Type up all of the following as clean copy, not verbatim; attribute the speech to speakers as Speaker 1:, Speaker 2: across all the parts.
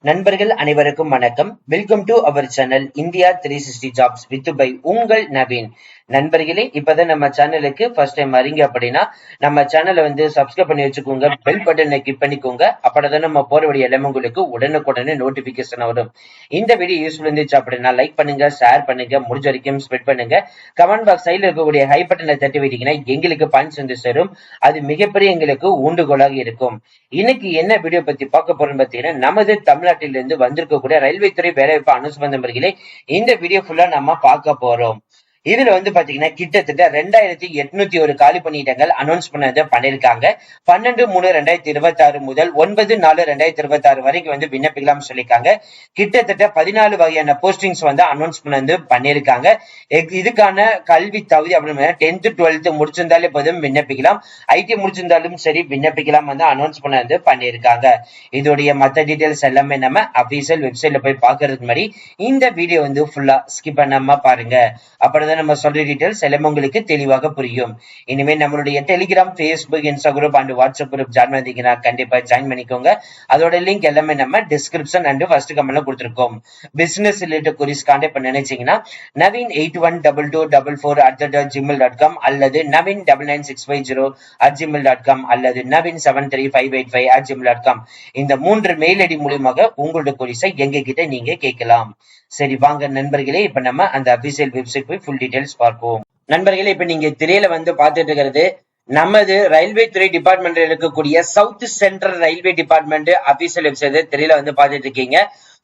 Speaker 1: நண்பர்கள் அனைவருக்கும் வணக்கம். Welcome to our channel India 360 jobs with by உங்கள் நவீன். நண்பர்களே, இப்பதான் நம்ம சேனலுக்கு ஃபர்ஸ்ட் டைம் வரீங்க அப்படின்னா நம்ம சேனலை சப்ஸ்கிரைப் பண்ணி வச்சுக்கோங்க, பெல் பட்டனை கிளிக் பண்ணிக்கோங்க. அப்பதான் நம்ம போற வழிய எல்லாமே உங்களுக்கு உடனுக்குடனே நோட்டிபிகேஷன் வரும். இந்த வீடியோ யூஸ்ஃபுல் இருந்துச்சு அப்படின்னா லைக் பண்ணுங்க, ஷேர் பண்ணுங்க, முடிஞ்ச வரைக்கும் ஸ்ப்ரெட் பண்ணுங்க. கமெண்ட் பாக்ஸ் சைட்ல இருக்கக்கூடிய ஹை பட்டனை தட்டி விட்டீங்கன்னா எங்களுக்கு பாயிண்ட்ஸ் சேரும். அது மிகப்பெரிய எங்களுக்கு ஊண்டுகோலாக இருக்கும். இன்னைக்கு என்ன வீடியோ பத்தி பார்க்க போறோம்னு பாத்தீங்கன்னா, நமது தமிழ்நாட்டிலிருந்து வந்திருக்கக்கூடிய ரயில்வே துறை வேலைவாய்ப்பு அனௌன்ஸ்மெண்ட் நம்பர்களே இந்த வீடியோ ஃபுல்லா நம்ம பார்க்க போறோம். இதுல பாத்தீங்கன்னா கிட்டத்தட்ட 2801 காலி பணியிடங்கள் அனௌன்ஸ் பண்ணிருக்காங்க. 12/3/2026 முதல் 9/4/2026 வரைக்கும் விண்ணப்பிக்கலாம் சொல்லிருக்காங்க. கிட்டத்தட்ட 14 வகையான போஸ்டிங்ஸ் அனௌன்ஸ் பண்ணிருக்காங்க. இதுக்கான கல்வி தகுதி அப்படின்னு 10th 12th முடிச்சிருந்தாலே போதும் விண்ணப்பிக்கலாம். ஐடி முடிச்சிருந்தாலும் சரி விண்ணப்பிக்கலாம் அனௌன்ஸ் பண்ணிருக்காங்க. இதோடைய மத்த டீடைல்ஸ் எல்லாமே நம்ம அபிஷியல் வெப்சைட்ல போய் பாக்குறதுக்கு முன்னாடி இந்த வீடியோ ஃபுல்லா ஸ்கிப் பண்ணாம பாருங்க. அப்புறம் நம்ம சொல்ற டீடைல்ஸ் எல்லாமே உங்களுக்கு தெளிவாக புரியும். இனிமே நம்மளுடைய Telegram, Facebook, Instagram and WhatsApp group join பண்ணிங்கன்னா கண்டிப்பா ஜாயின் பண்ணிக்கோங்க. அதோட லிங்க் எல்லாமே நம்ம டிஸ்கிரிப்ஷன் அண்ட் ஃபர்ஸ்ட் கமெண்ட்ல கொடுத்திருக்கோம். பிசினஸ் ரிலேட்டட் குரீஸ் கான்டாக்ட் பண்ண நினைச்சீங்கன்னா naveen812244@gmail.com அல்லது naveen99650@gmail.com அல்லது naveen73585@gmail.com இந்த 3 மெயில் ஐடி மூலமாக உங்களோட குரீஸை எங்க கிட்ட நீங்க கேட்கலாம். சரி வாங்க நண்பர்களே, இப்ப நம்ம அந்த அபிஷியல் வெப்சைட் போய் ஃபுல் டீடைல்ஸ் பார்ப்போம். நண்பர்களே, இப்ப நீங்க திரையில பார்த்துட்டு இருக்கிறது நமது ரயில்வே துறை டிபார்ட்மெண்ட்ல இருக்கக்கூடிய south central railway department official website திரையில பார்த்துட்டு இருக்கீங்க.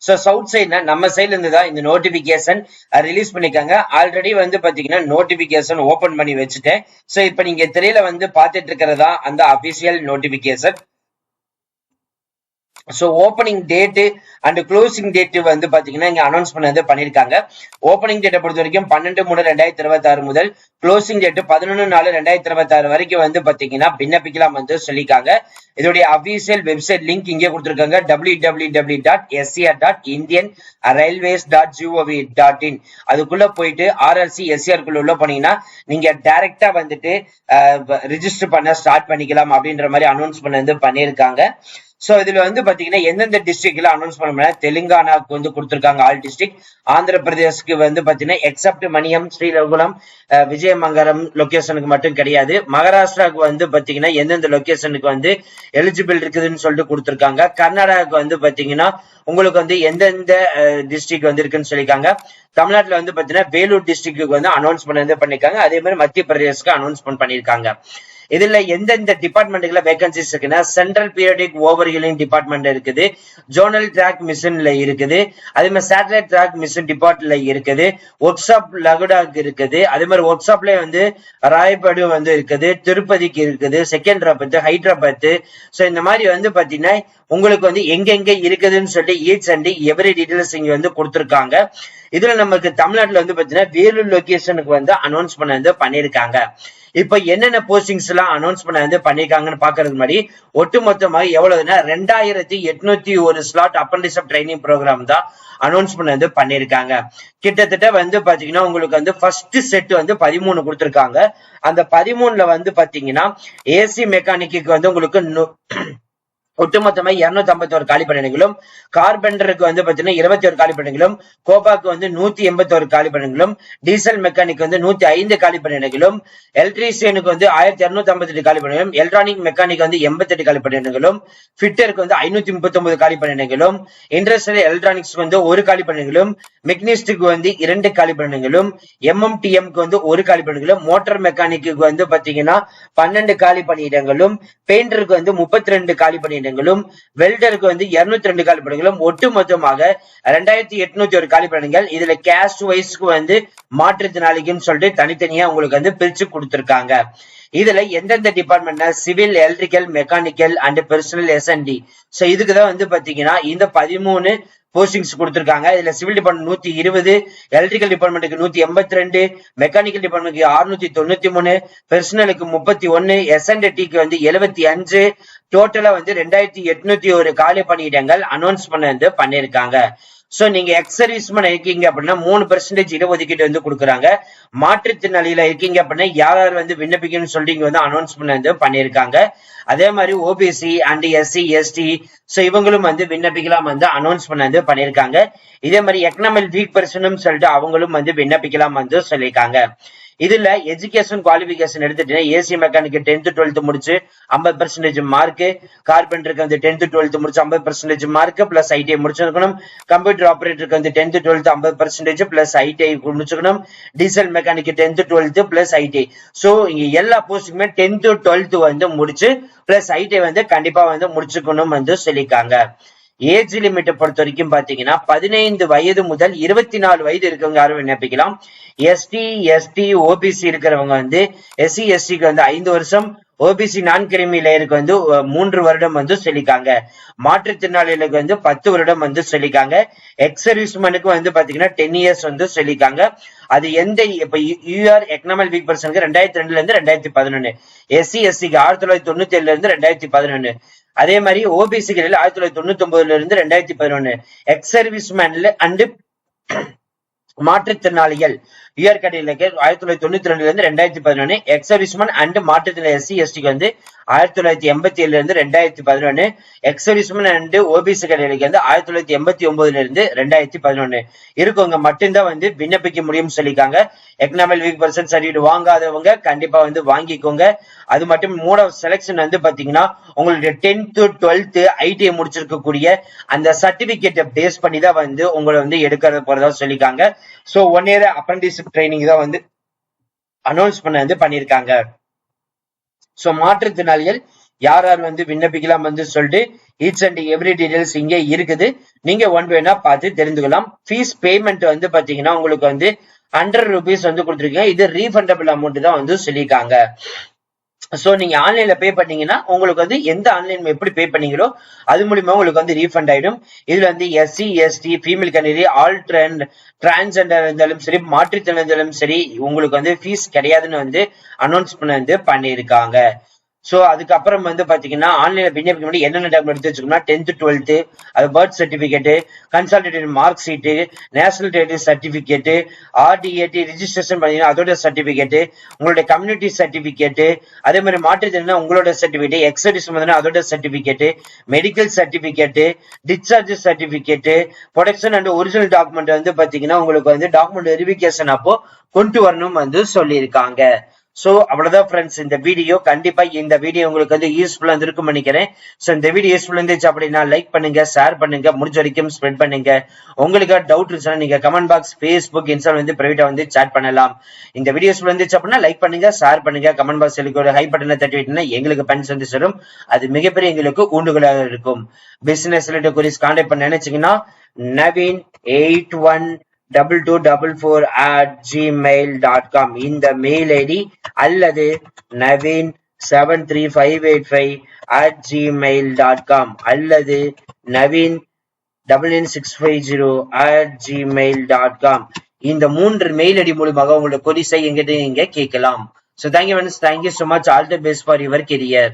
Speaker 1: சோ சவுத் சைட்னா நம்ம சைட்ல இருந்து தான் இந்த நோட்டிபிகேஷன் ரிலீஸ் பண்ணிருக்காங்க. ஆல்ரெடி பாத்தீங்கன்னா நோட்டிபிகேஷன் ஓபன் பண்ணி வச்சுட்டேன். சோ இப்ப நீங்க திரையில பார்த்துட்டு இருக்கிறதா அந்த official notification. So opening date and closing date பாத்தீங்கன்னா இங்க அனௌன்ஸ் பண்ணிருக்காங்க. ஓபனிங் டேட்டை பொறுத்த வரைக்கும் 12/3/2026 முதல் க்ளோசிங் டேட் 11/4/2026 வரைக்கும் பாத்தீங்கன்னா விண்ணப்பிக்கலாம் சொல்லிருக்காங்க. இதோடைய அபிஷியல் வெப்சைட் லிங்க் இங்கே கொடுத்திருக்காங்க. www.scr.indianrailways.gov.in அதுக்குள்ள போயிட்டு RRC SCR குள்ள உள்ள போனீங்கன்னா நீங்க டைரக்டா ரிஜிஸ்டர் பண்ண ஸ்டார்ட் பண்ணிக்கலாம் அப்படின்ற மாதிரி அனௌன்ஸ் பண்ணிருக்காங்க. சோ இதுல பாத்தீங்கன்னா எந்தெந்த டிஸ்ட்ரிக்ட்ல அனௌன்ஸ் பண்ண தெலுங்கானாக்கு கொடுத்திருக்காங்க ஆல் டிஸ்ட்ரிக்ட். ஆந்திர பிரதேஷ்க்கு பாத்தீங்கன்னா எக்ஸப்ட் மணியம், ஸ்ரீரகுளம், விஜயமங்கலம் லொகேஷனுக்கு மட்டும் கிடையாது. மகாராஷ்டிராவுக்கு பாத்தீங்கன்னா எந்தெந்த லொகேஷனுக்கு எலிஜிபிள் இருக்குதுன்னு சொல்லிட்டு கொடுத்திருக்காங்க. கர்நாடகாவுக்கு பாத்தீங்கன்னா உங்களுக்கு எந்தெந்த டிஸ்ட்ரிக்ட் இருக்குன்னு சொல்லிருக்காங்க. தமிழ்நாட்டுல பாத்தீங்கன்னா வேலூர் டிஸ்ட்ரிக்ட்டுக்கு அனௌன்ஸ் பண்ணிருக்காங்க. அதே மாதிரி மத்திய பிரதேஷ்க்கு அனௌன்ஸ் பண்ணிருக்காங்க. இதுல எந்தெந்த டிபார்ட்மெண்ட்ல வேகன்சிஸ் இருக்குன்னா central periodic over healing department இருக்குது, ஜோனல் ட்ராக் மிஷின்ல இருக்குது, அதே மாதிரி சேட்டலைட் ட்ராக் மிஷின் டிபார்ட்மெண்ட்ல இருக்குது, ஒர்க் ஷாப் லகுடாக்கு இருக்குது, அதே மாதிரி ஒர்க் ஷாப்ல ராயப்பேடு இருக்குது, திருப்பதிக்கு இருக்குது, செகண்டராபாத், ஹைதராபாத். சோ இந்த மாதிரி பாத்தீங்கன்னா உங்களுக்கு எங்க இருக்குதுன்னு சொல்லி ஈச் அண்ட் எவரி டீடைல்ஸ் இங்க கொடுத்திருக்காங்க. இதுல நமக்கு தமிழ்நாட்டுல பாத்தீங்கன்னா வேலூர் லொகேஷனுக்கு அனௌன்ஸ் பண்ணிருக்காங்க. இப்ப என்னென்ன போஸ்டிங்ஸ் எல்லாம் அனௌன்ஸ் பண்ணிருக்காங்கன்னு பாக்குறதுக்கு முன்னாடி ஒட்டுமொத்தமாக எவ்வளவுன்னா 2801 ஸ்லாட் அப்ரண்டிஸ்ஷிப் ட்ரைனிங் ப்ரோக்ராம் தான் அனௌன்ஸ் பண்ணிருக்காங்க. கிட்டத்தட்ட பாத்தீங்கன்னா உங்களுக்கு ஃபர்ஸ்ட் செட் 13 கொடுத்திருக்காங்க. அந்த 13ல பாத்தீங்கன்னா ஏசி மெக்கானிக்கு உங்களுக்கு ஒட்டுமொத்தமா 251 காலி பணியிடங்களும், கார்பெண்டருக்கு பாத்தீங்கன்னா 21 காலி பணியிடங்களும், கோபாக்கு 181 காலி பணியிடங்களும், டீசல் மெக்கானிக் 105 காலி பணியிடங்களும், எலக்ட்ரீசியனுக்கு 1258 காலி பணியிடங்களும், எலக்ட்ரானிக் மெக்கானிக் 88 காலி பணியிடங்களும், ஃபிட்டருக்கு 539 காலி பணியிடங்களும், இண்டஸ்ட்ரியல் எலக்ட்ரானிக்ஸ் 1 காலி பணியிடங்களும், மெக்னிஸ்டுக்கு 2 காலி பணியிடங்களும், MMTMக்கு 1 காலி பணியிடங்களும், மோட்டார் மெக்கானிக்கு பாத்தீங்கன்னா 12 காலி பணியிடங்களும், பெயிண்டருக்கு 32 காலி பணியிடங்களும், வெல்டருக்கு 202 காலி பணியிடங்களும், ஒட்டுமொத்தமாக 2801 காலி பணியிடங்கள். இதுல கேஸ்ட் வைஸ்க்கு மாற்றுத்திறனாளிக்குன்னு சொல்லிட்டு தனித்தனியா உங்களுக்கு பிரிச்சு கொடுத்திருக்காங்க. இதுல எந்தெந்த டிபார்ட்மெண்ட்னா civil, electrical, mechanical and personal S&D. So இதுக்குதான் பாத்தீங்கன்னா இந்த 13 போஸ்டிங்ஸ் கொடுத்திருக்காங்க. இதுல சிவில் டிபார்ட்மெண்ட் 120, எலக்ட்ரிக்கல் டிபார்ட்மெண்ட்டுக்கு 182, மெக்கானிக்கல் டிபார்ட்மெண்ட்டுக்கு 693, பெர்சனலுக்கு 31, S&Tக்கு 75, டோட்டலா 2801 காலி பணியிடங்கள் அனௌன்ஸ் பண்ணிருக்காங்க. சோ நீங்க எக்ஸ் சர்வீஸ்மேன் இருக்கீங்க அப்படின்னா 3% இடஒதுக்கீடு வந்து கொடுக்குறாங்க. மாற்றுத்திறனாளியில இருக்கீங்க அப்படின்னா யார் யார் வந்து விண்ணப்பிக்கணும்னு சொல்லிட்டு இங்க வந்து அனௌன்ஸ்மெண்ட் வந்து பண்ணியிருக்காங்க. அதே மாதிரி OBC and SC ST so இவங்களும் வந்து விண்ணப்பிக்கலாம் வந்து அனௌன்ஸ்மெண்ட் வந்து பண்ணியிருக்காங்க. இதே மாதிரி எக்கனாமிக் வீக் பர்சனும் சொல்லிட்டு அவங்களும் வந்து விண்ணப்பிக்கலாம் வந்து சொல்லியிருக்காங்க. இதுல எஜுகேஷன் குவாலிபிகேஷன் எடுத்துட்டீங்கன்னா ஏசி மெக்கானிக் 10th 12th முடிச்சு 50% மார்க், கார்பெண்டருக்கு வந்து 10th 12th முடிச்சு 50% மார்க் பிளஸ் ஐடிஐ முடிச்சிருக்கணும். கம்ப்யூட்டர் ஆபரேட்டருக்கு வந்து 10th 12th 50% பிளஸ் ஐடிஐ முடிச்சிருக்கணும். Diesel mechanic 10th 12th plus ITI. So இங்க எல்லா போஸ்டுக்குமே 10th 12th வந்து முடிச்சு பிளஸ் ஐடிஐ வந்து கண்டிப்பா வந்து முடிச்சுக்கணும் வந்து சொல்லியிருக்காங்க. ஏஜ் லிமிட்டை பொறுத்த வரைக்கும் பாத்தீங்கன்னா 15 வயது முதல் 24 வயது இருக்கவங்க யாரும் விண்ணப்பிக்கலாம். எஸ்டி எஸ்டி ஓபிசி இருக்கிறவங்க வந்து எஸ்சி எஸ்டிக்கு வந்து 5 வருஷம், ஓபிசி நான் கிரிமி லேயருக்கு வந்து 3 வருடம் வந்து சொல்லிக்காங்க. மாற்றுத்திறனாளிகளுக்கு வந்து 10 வருடம் வந்து சொல்லிக்காங்க. எக்ஸ் சர்வீஸ்மேனுக்கு வந்து பாத்தீங்கன்னா 10 இயர்ஸ் வந்து சொல்லிக்காங்க. அது எந்த இப்ப யூஆர் எக்கனாமிக் வீக் பர்சனுக்கு 2002 இருந்து 2011, எஸ்சி எஸ்சிக்கு 1997 இருந்து 2011, அதே மாதிரி ஓபிசிக்கு 1999 இருந்து 2011, எக்ஸ் சர்வீஸ்மேன்ல அண்ட் மாற்றுத்திறனாளிகள் உயர்கடையிலுக்கு 1992 இருந்து 2011, எக்ஸ் சர்வீஸ்மேன் அண்ட் மாற்றுத்திறனாளி எஸ்சி எஸ்டிக்கு வந்து 1987 இருந்து 2011, எக்ஸ் சர்வீஸ்மேன் அண்ட் ஓபிசி கடையிலுக்கு வந்து 1989 இருந்து 2011 இருக்கவங்க மட்டும்தான் வந்து விண்ணப்பிக்க முடியும்னு சொல்லியிருக்காங்க. எக்கனாமிக் வீக் பர்சன் சர்டிஃபிகேட் வாங்காதவங்க கண்டிப்பா வந்து வாங்கிக்கோங்க. அது மட்டும் மோட் ஆஃப் செலக்ஷன் வந்து பாத்தீங்கன்னா உங்களுடைய 10th 12th ஐடிஐ முடிச்சிருக்கக்கூடிய அந்த சர்டிபிகேட்டை பேஸ் பண்ணி தான் வந்து உங்களை வந்து எடுக்கிறது போறதா சொல்லியிருக்காங்க. சோ 1 year apprenticeship ட்ரைனிங் தான் வந்து அனௌன்ஸ் பண்ண வந்து பண்ணியிருக்காங்க. சோ மாற்றுத்திறனாளிகள் யார் யார் வந்து விண்ணப்பிக்கலாம் வந்து சொல்லிட்டு ஈச் அண்ட் எவ்ரி டீடைல்ஸ் இங்கே இருக்குது. நீங்க ஒன் பை ஒன்னா பார்த்து தெரிந்துக்கலாம். ஃபீஸ் பேமெண்ட் வந்து பாத்தீங்கன்னா உங்களுக்கு வந்து 100 rupees வந்து கொடுத்துருக்கீங்க. இது ரீஃபண்டபிள் அமௌண்ட் தான் வந்து சொல்லியிருக்காங்க. சோ நீங்க ஆன்லைன்ல பே பண்ணீங்கன்னா உங்களுக்கு வந்து எந்த ஆன்லைன் எப்படி பே பண்ணீங்களோ அது மூலியமா உங்களுக்கு வந்து ரீஃபண்ட் ஆயிடும். இதுல வந்து SC ST female candidate or transgender இருந்தாலும் சரி மாற்றுத்திறன் இருந்தாலும் சரி உங்களுக்கு வந்து ஃபீஸ் கிடையாதுன்னு வந்து அனௌன்ஸ் பண்ண வந்து பண்ணியிருக்காங்க. சோ அதுக்கப்புறம் வந்து பாத்தீங்கன்னா ஆன்லைன்ல விண்ணப்பிக்க முடியும் என்னென்ன டாக்குமெண்ட் எடுத்து வச்சுக்கோம்னா 10th 12th அது birth certificate, consolidated mark sheet, national டேட்டரி சர்டிபிகேட், ஆர்டிஏடி ரிஜிஸ்ட்ரேஷன் பண்ணீங்கன்னா அதோட சர்டிபிகேட், உங்களுடைய கம்யூனிட்டி சர்டிபிகேட், அதே மாதிரி மாற்றுத்திறனா உங்களோட சர்டிபிகேட், எக்ஸ் சர்வீஸ்மேன் அதோட certificate, medical certificate, discharge certificate, production and original document வந்து பாத்தீங்கன்னா உங்களுக்கு வந்து டாக்குமெண்ட் வெரிஃபிகேஷன் அப்போ கொண்டு வரணும் வந்து சொல்லியிருக்காங்க. சோ அவ்வளவுதான் ஃப்ரெண்ட்ஸ் இந்த வீடியோ. கண்டிப்பா இந்த வீடியோ உங்களுக்கு வந்து யூஸ்ஃபுல்லா இருக்கும் நினைக்கிறேன். சோ இந்த வீடியோ யூஸ்ஃபுல் இருந்துச்சு அப்படின்னா லைக் பண்ணுங்க, ஷேர் பண்ணுங்க, முடிஞ்ச வரைக்கும் ஸ்ப்ரெட் பண்ணுங்க. உங்களுக்கு டவுட் இருந்துச்சுன்னா நீங்க கமெண்ட் பாக்ஸ், ஃபேஸ்புக், இன்ஸ்டால வந்து பிரைவேட்டா வந்து சாட் பண்ணலாம். இந்த வீடியோ யூஸ்ஃபுல் இருந்துச்சு அப்படின்னா லைக் பண்ணுங்க, ஷேர் பண்ணுங்க, கமெண்ட் பாக்ஸ் ஒரு ஹை பட்டனை தட்டி விட்டீங்கன்னா எங்களுக்கு பன்ஸ் வந்து சேரும். அது மிகப்பெரிய எங்களுக்கு ஊண்டுகளாக இருக்கும். பிசினஸ் ரிலேட்டட் குரீஸ் கான்டாக்ட் பண்ண நினைச்சீங்கன்னா naveen812244@gmail.com இந்த மெயில் ஐடி அல்லது naveen73585@gmail.com அல்லது naveen99650@gmail.com இந்த 3 மெயில் ஐடி மூலமாக உங்களோட கொரிஸை எங்கிட்ட நீங்க கேட்கலாம். So thank you so much. All the best for your career.